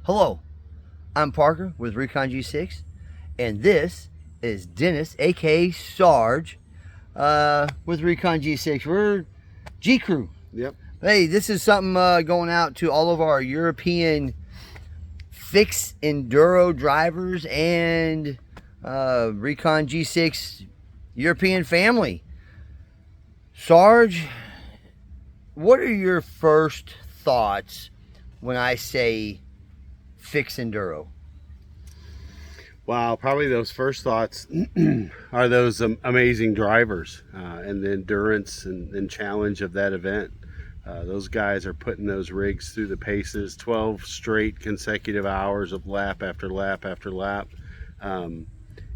Hello, I'm Parker with Recon G6, and this is Dennis, aka Sarge, with Recon G6. We're G Crew. Yep. Hey, this is something going out to all of our European FIX Enduro drivers and Recon G6 European family. Sarge, what are your first thoughts when I say FIX Enduro? Wow, probably those first thoughts are those amazing drivers and the endurance and challenge of that event. Those guys are putting those rigs through the paces, 12 straight consecutive hours of lap after lap after lap.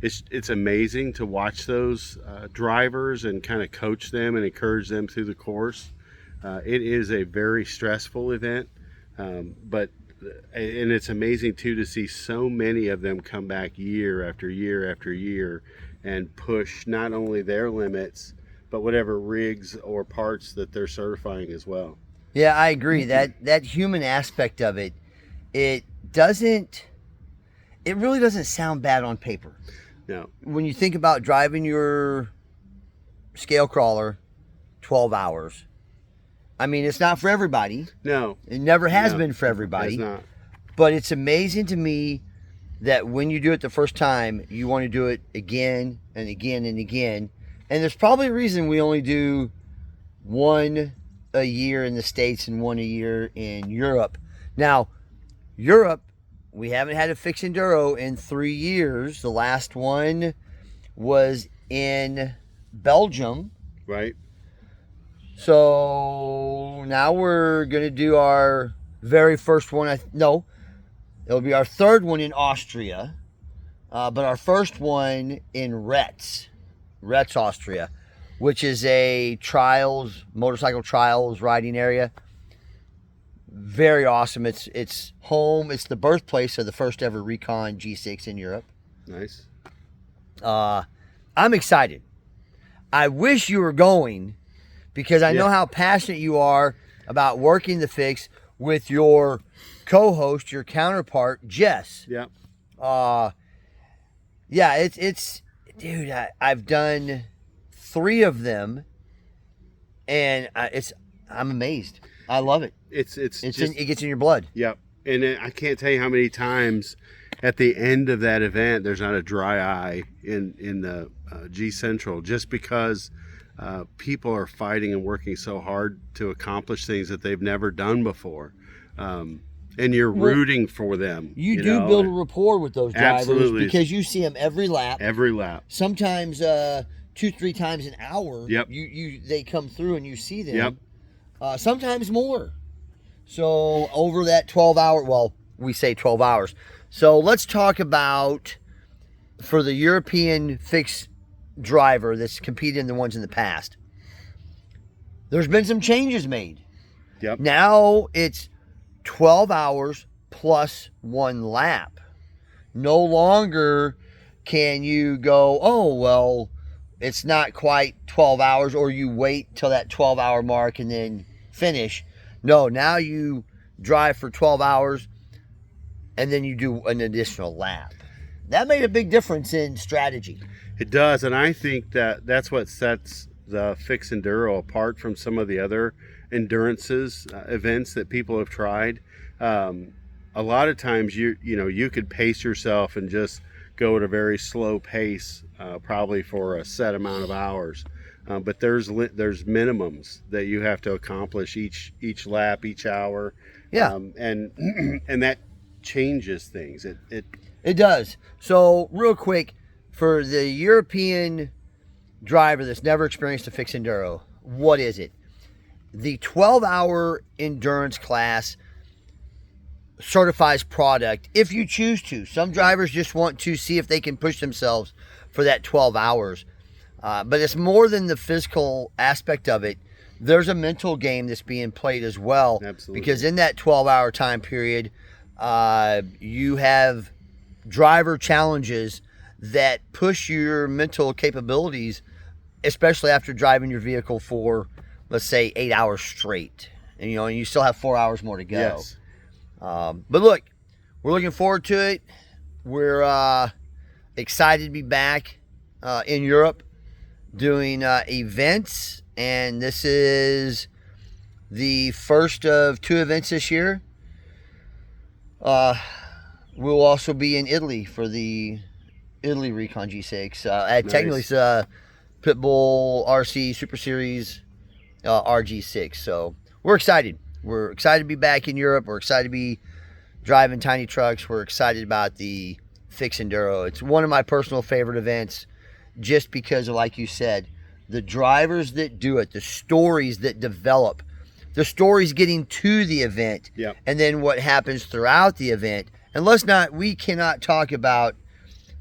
It's amazing to watch those drivers and kind of coach them and encourage them through the course. It is a very stressful event, and it's amazing too to see so many of them come back year after year after year and push not only their limits but whatever rigs or parts that they're certifying as well. Yeah, I agree. That human aspect of it, it really doesn't sound bad on paper. No. When you think about driving your scale crawler 12 hours, I mean, it's not for everybody. No. It never has been for everybody. It's not. But it's amazing to me that when you do it the first time, you want to do it again and again and again. And there's probably a reason we only do one a year in the States and one a year in Europe. Now, Europe, we haven't had a FIX Enduro in 3 years. The last one was in Belgium. Right. So now we're going to do our very first one. No, it'll be our third one in Austria, but our first one in Retz, Austria, which is a motorcycle trials riding area. Very awesome. It's home. It's the birthplace of the first ever Recon G6 in Europe. Nice. I'm excited. I wish you were going, because I know how passionate you are about working the FIX with your co-host, your counterpart, Jess. Yeah. It's dude, I've done 3 of them, and I'm amazed. I love it. It gets in your blood. Yep. And I can't tell you how many times at the end of that event there's not a dry eye in the G Central, just because people are fighting and working so hard to accomplish things that they've never done before, and you're rooting for them. You do build a rapport with those drivers. Absolutely. Because you see them every lap. Sometimes 2-3 times an hour. Yep. They come through and you see them. Yep. Sometimes more. So over that 12-hour, well, we say 12 hours. So let's talk about, for the European FIX driver that's competed in the ones in the past, there's been some changes made. Yep. Now it's 12 hours plus 1 lap. No longer can you go, oh, well, it's not quite 12 hours, or you wait till that 12-hour mark and then finish. No, now you drive for 12 hours and then you do an additional lap. That made a big difference in strategy. It does, and I think that's what sets the FIX Enduro apart from some of the other endurances events that people have tried. A lot of times you could pace yourself and just go at a very slow pace, probably for a set amount of hours. But there's minimums that you have to accomplish each lap, each hour. Yeah. And that changes things. It does. So real quick, for the European driver that's never experienced a FIX Enduro, what is it? The 12-hour endurance class certifies product if you choose to. Some drivers just want to see if they can push themselves for that 12 hours. But it's more than the physical aspect of it. There's a mental game that's being played as well. Absolutely. Because in that 12-hour time period, you have driver challenges that push your mental capabilities, especially after driving your vehicle for, let's say, 8 hours straight. And you still have 4 hours more to go. Yes. But look, we're looking forward to it. We're excited to be back in Europe doing events, and this is the first of 2 events this year. We'll also be in Italy for the Italy Recon G6. Technically, it's Pitbull RC Super Series RG6. So we're excited. We're excited to be back in Europe. We're excited to be driving tiny trucks. We're excited about the FIX Enduro. It's one of my personal favorite events just because of, like you said, the drivers that do it, the stories that develop, the stories getting to the event, Yep. and then what happens throughout the event. And we cannot talk about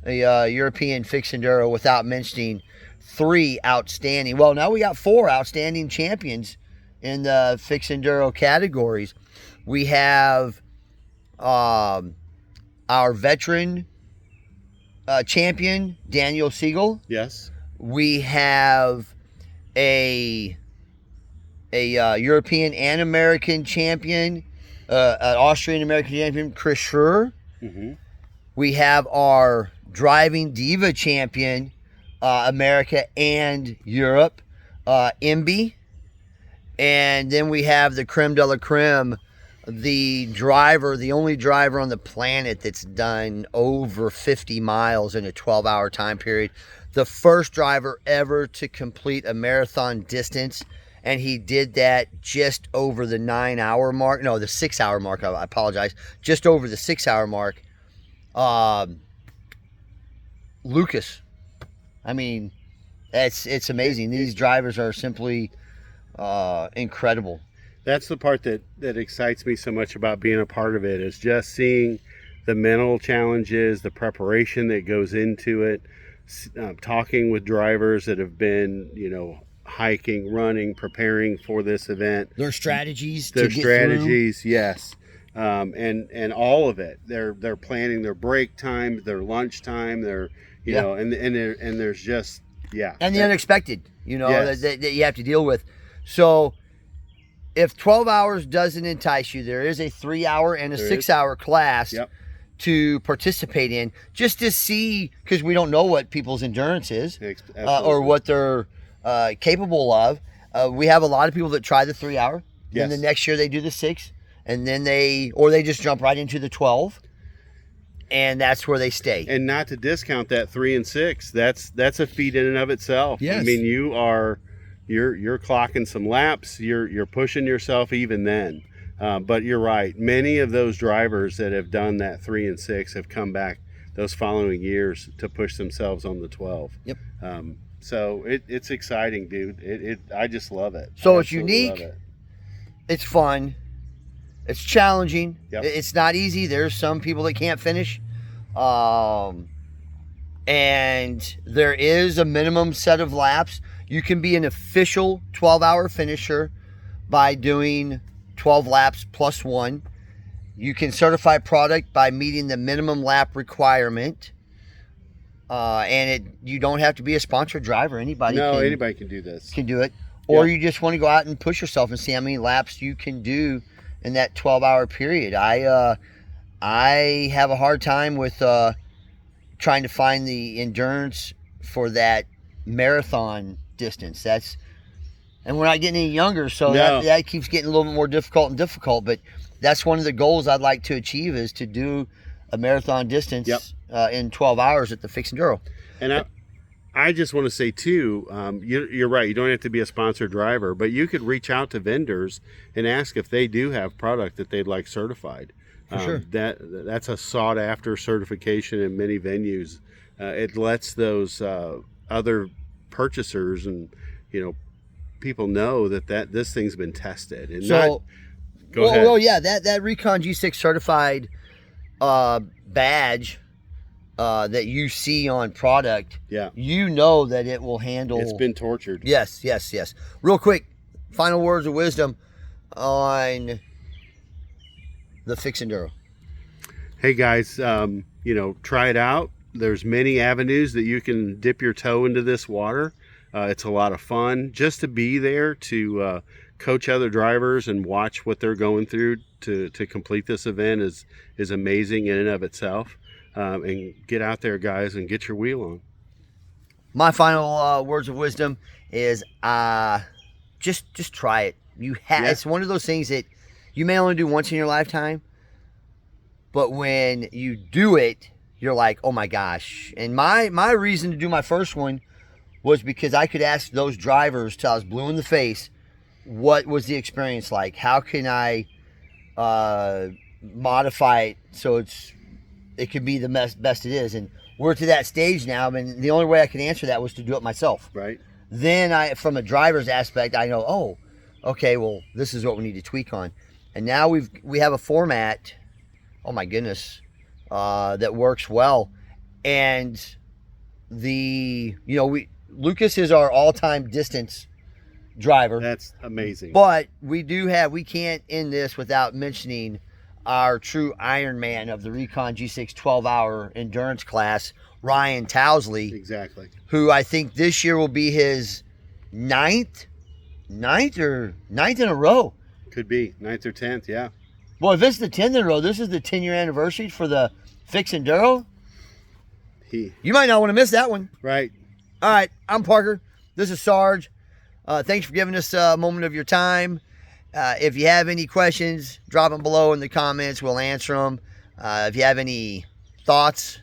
a European FIX Enduro without mentioning 3 outstanding, well, now we got 4 outstanding champions in the FIX Enduro categories. We have our veteran champion, Daniel Siegel. Yes. We have a European and American champion, an Austrian American champion, Chris Schroer. Mm-hmm. We have our driving diva champion, America and Europe, Imby. And then we have the creme de la creme, the only driver on the planet that's done over 50 miles in a 12-hour time period. The first driver ever to complete a marathon distance, and he did that just over the 9-hour mark. No, the 6-hour mark. I apologize. Just over the 6-hour mark. Lucas. I mean, it's amazing. These drivers are simply incredible. That's the part that excites me so much about being a part of it, is just seeing the mental challenges, the preparation that goes into it, talking with drivers that have been, hiking, running, preparing for this event. Their strategies. Yes. And all of it. They're planning their break time, their lunch time, and there's just, and the unexpected, Yes. that you have to deal with. So if 12 hours doesn't entice you, there is a 3-hour and a 6-hour class to participate in, just to see, because we don't know what people's endurance is or what they're capable of. We have a lot of people that try the 3-hour, yes. and the next year they do the 6, and then they just jump right into the 12, and that's where they stay. And not to discount that 3 and 6, that's a feat in and of itself. Yes. I mean, you're clocking some laps, you're pushing yourself even then. But you're right. Many of those drivers that have done that 3 and 6 have come back those following years to push themselves on the 12. Yep. So it's exciting, dude. I just love it. So it's unique. It's fun. It's challenging. Yep. It's not easy. There's some people that can't finish. And there is a minimum set of laps. You can be an official 12-hour finisher by doing 12 laps plus 1. You can certify product by meeting the minimum lap requirement. And you don't have to be a sponsored driver. Anybody can do this. Can do it. Or you just want to go out and push yourself and see how many laps you can do in that 12-hour period. I have a hard time with trying to find the endurance for that marathon distance. And we're not getting any younger, so that keeps getting a little bit more difficult. But that's one of the goals I'd like to achieve, is to do a marathon distance in 12 hours at the FIX Enduro. And I just want to say too, you're right. You don't have to be a sponsored driver, but you could reach out to vendors and ask if they do have product that they'd like certified. For sure. That's a sought after certification in many venues. It lets those other purchasers and people know that this thing's been tested. And so, go ahead. Well, yeah, that Recon G6 certified badge that you see on product, that it will handle. It's been tortured. Yes. Real quick, final words of wisdom on the FIX Enduro. Hey guys, try it out. There's many avenues that you can dip your toe into this water. It's a lot of fun just to be there to coach other drivers and watch what they're going through to complete this event is amazing in and of itself. And get out there, guys, and get your wheel on. My final words of wisdom is just try it. It's one of those things that you may only do once in your lifetime, but when you do it, you're like, oh my gosh. And my reason to do my first one was because I could ask those drivers till I was blue in the face, what was the experience like? How can I modify it so it could be the best it is? And we're to that stage now, and the only way I could answer that was to do it myself. Right. Then from a driver's aspect, I know, oh, okay, well, this is what we need to tweak on. And now we have a format, oh my goodness, that works well. And Lucas is our all-time distance driver. That's amazing. But we can't end this without mentioning our true Ironman of the Recon G6 12-hour endurance class, Ryan Towsley. Exactly. Who I think this year will be his ninth in a row. Could be 9th or 10th, yeah. Well, if it's the 10th in a row, this is the 10-year anniversary for the FIX Enduro. You might not want to miss that one. Right. All right, I'm Parker. This is Sarge. Thanks for giving us a moment of your time. If you have any questions, drop them below in the comments. We'll answer them. If you have any thoughts,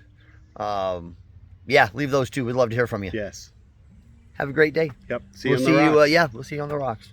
leave those too. We'd love to hear from you. Yes. Have a great day. Yep. See you on the rocks. We'll see you on the rocks.